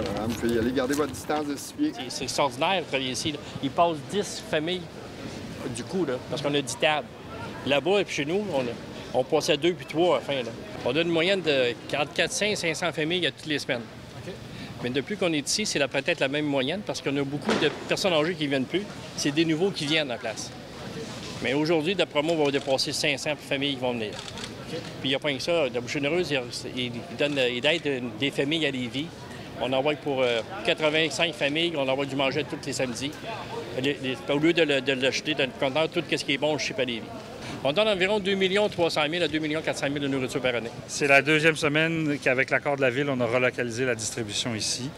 panorama. Vous pouvez y aller, gardez votre distance de 6 pieds. C'est extraordinaire de travailler ici, là. Ils passent 10 familles du coup, là, parce qu'on a 10 tables. Là-bas, et puis chez nous, on passait 2 puis 3 à la fin. Là. On a une moyenne de 500 familles à toutes les semaines. Okay. Mais depuis qu'on est ici, c'est peut-être la même moyenne parce qu'on a beaucoup de personnes âgées qui ne viennent plus. C'est des nouveaux qui viennent en place. Okay. Mais aujourd'hui, d'après moi, on va dépasser 500 familles qui vont venir. Okay. Puis il n'y a pas que ça. La Bouche Généreuse, il aide des familles à Lévis. On envoie pour 85 familles, on envoie du manger tous les samedis. Au lieu de l'acheter, de contenir tout ce qui est bon, je sais à Lévis. On donne environ 2 300 000 à 2 400 000 de nourriture par année. C'est la deuxième semaine qu'avec l'accord de la Ville, on a relocalisé la distribution ici.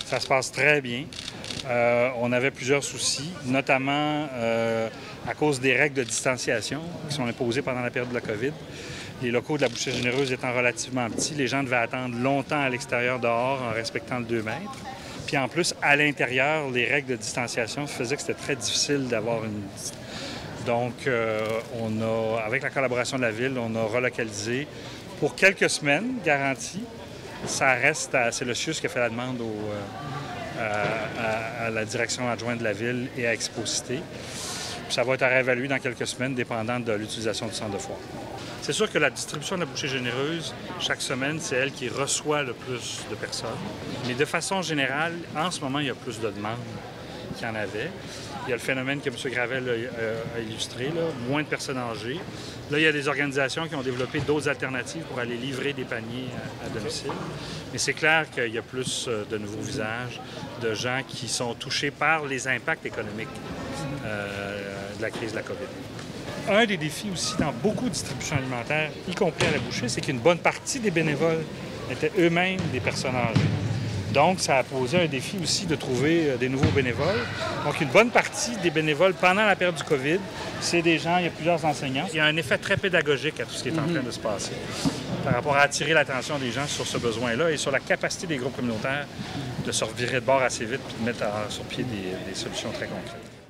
Ça se passe très bien. On avait plusieurs soucis, notamment à cause des règles de distanciation qui sont imposées pendant la période de la COVID. Les locaux de la Boucherie Généreuse étant relativement petits, les gens devaient attendre longtemps à l'extérieur dehors en respectant le 2 mètres. Puis en plus, à l'intérieur, les règles de distanciation faisaient que c'était très difficile d'avoir une... Donc, avec la collaboration de la Ville, on a relocalisé pour quelques semaines, garantie. Ça reste c'est le CIUS qui a fait la demande à la direction adjointe de la Ville et à Exposité. Puis ça va être à réévaluer dans quelques semaines, dépendant de l'utilisation du centre de foire. C'est sûr que la distribution de la Boucherie Généreuse, chaque semaine, c'est elle qui reçoit le plus de personnes. Mais de façon générale, en ce moment, il y a plus de demandes qu'il y en avait. Il y a le phénomène que M. Gravel a illustré, là, moins de personnes âgées. Là, il y a des organisations qui ont développé d'autres alternatives pour aller livrer des paniers à domicile. Mais c'est clair qu'il y a plus de nouveaux visages, de gens qui sont touchés par les impacts économiques de la crise de la COVID. Un des défis aussi dans beaucoup de distributions alimentaires, y compris à la boucherie, c'est qu'une bonne partie des bénévoles étaient eux-mêmes des personnes âgées. Donc, ça a posé un défi aussi de trouver des nouveaux bénévoles. Donc, une bonne partie des bénévoles pendant la période du COVID, c'est des gens, il y a plusieurs enseignants. Il y a un effet très pédagogique à tout ce qui est en train de se passer par rapport à attirer l'attention des gens sur ce besoin-là et sur la capacité des groupes communautaires de se revirer de bord assez vite et de mettre sur pied des solutions très concrètes.